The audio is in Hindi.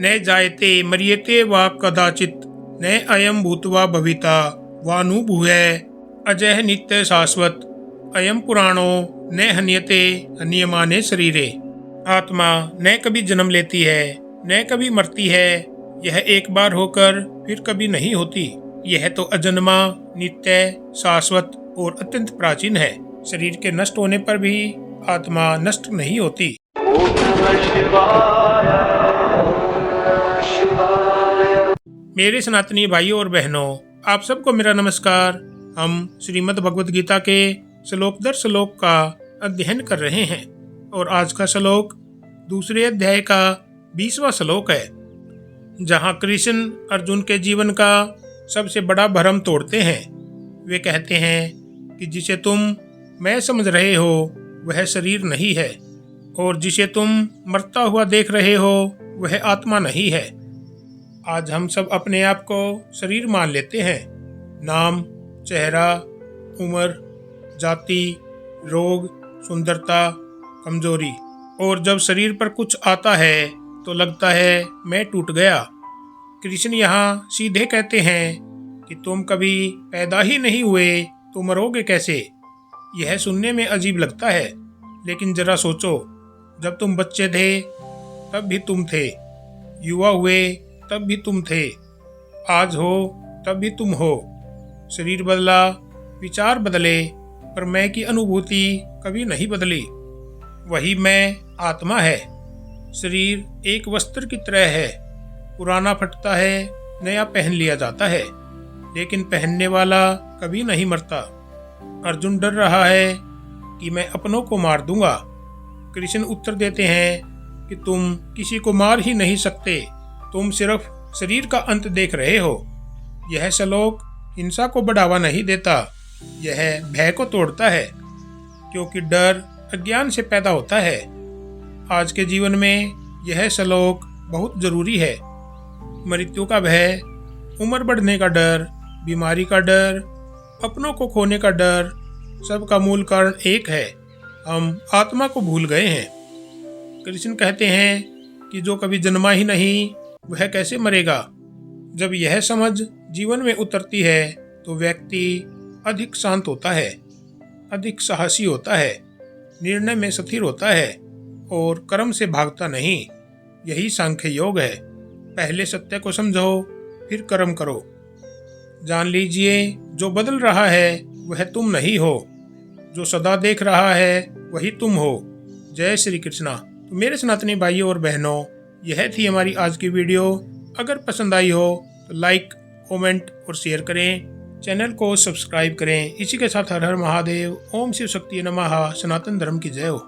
न जायते मरियते वा कदाचित न अयम भूत्वा भविता वानुभूय अजय नित्य शाश्वत अयम पुराणो न हन्यते हन्यमाने शरीरे। आत्मा न कभी जन्म लेती है न कभी मरती है। यह एक बार होकर फिर कभी नहीं होती। यह तो अजन्मा, नित्य, शाश्वत और अत्यंत प्राचीन है। शरीर के नष्ट होने पर भी आत्मा नष्ट नहीं होती। मेरे सनातनी भाइयों और बहनों, आप सबको मेरा नमस्कार। हम श्रीमद् भगवद गीता के श्लोक दर श्लोक का अध्ययन कर रहे हैं और आज का श्लोक दूसरे अध्याय का 20वां श्लोक है, जहाँ कृष्ण अर्जुन के जीवन का सबसे बड़ा भ्रम तोड़ते हैं। वे कहते हैं कि जिसे तुम मैं समझ रहे हो वह शरीर नहीं है और जिसे तुम मरता हुआ देख रहे हो वह आत्मा नहीं है। आज हम सब अपने आप को शरीर मान लेते हैं। नाम, चेहरा, उम्र, जाति, रोग, सुंदरता, कमजोरी, और जब शरीर पर कुछ आता है तो लगता है मैं टूट गया। कृष्ण यहाँ सीधे कहते हैं कि तुम कभी पैदा ही नहीं हुए तो मरोगे कैसे। यह सुनने में अजीब लगता है, लेकिन जरा सोचो, जब तुम बच्चे थे तब भी तुम थे, युवा हुए तब भी तुम थे, आज हो तब भी तुम हो। शरीर बदला, विचार बदले, पर मैं की अनुभूति कभी नहीं बदली। वही मैं आत्मा है। शरीर एक वस्त्र की तरह है, पुराना फटता है, नया पहन लिया जाता है, लेकिन पहनने वाला कभी नहीं मरता। अर्जुन डर रहा है कि मैं अपनों को मार दूंगा। कृष्ण उत्तर देते हैं कि तुम किसी को मार ही नहीं सकते, तुम सिर्फ शरीर का अंत देख रहे हो। यह श्लोक हिंसा को बढ़ावा नहीं देता, यह भय को तोड़ता है, क्योंकि डर अज्ञान से पैदा होता है। आज के जीवन में यह श्लोक बहुत जरूरी है। मृत्यु का भय, उम्र बढ़ने का डर, बीमारी का डर, अपनों को खोने का डर, सबका मूल कारण एक है, हम आत्मा को भूल गए हैं। कृष्ण कहते हैं कि जो कभी जन्मा ही नहीं वह कैसे मरेगा। जब यह समझ जीवन में उतरती है तो व्यक्ति अधिक शांत होता है, अधिक साहसी होता है, निर्णय में स्थिर होता है और कर्म से भागता नहीं। यही सांख्य योग है। पहले सत्य को समझो, फिर कर्म करो। जान लीजिए, जो बदल रहा है वह तुम नहीं हो, जो सदा देख रहा है वही तुम हो। जय श्री कृष्णा। तो मेरे सनातनी भाइयों और बहनों, यह थी हमारी आज की वीडियो। अगर पसंद आई हो तो लाइक, कमेंट और शेयर करें। चैनल को सब्सक्राइब करें। इसी के साथ हर हर महादेव। ओम शिव शक्ति नमः। सनातन धर्म की जय हो।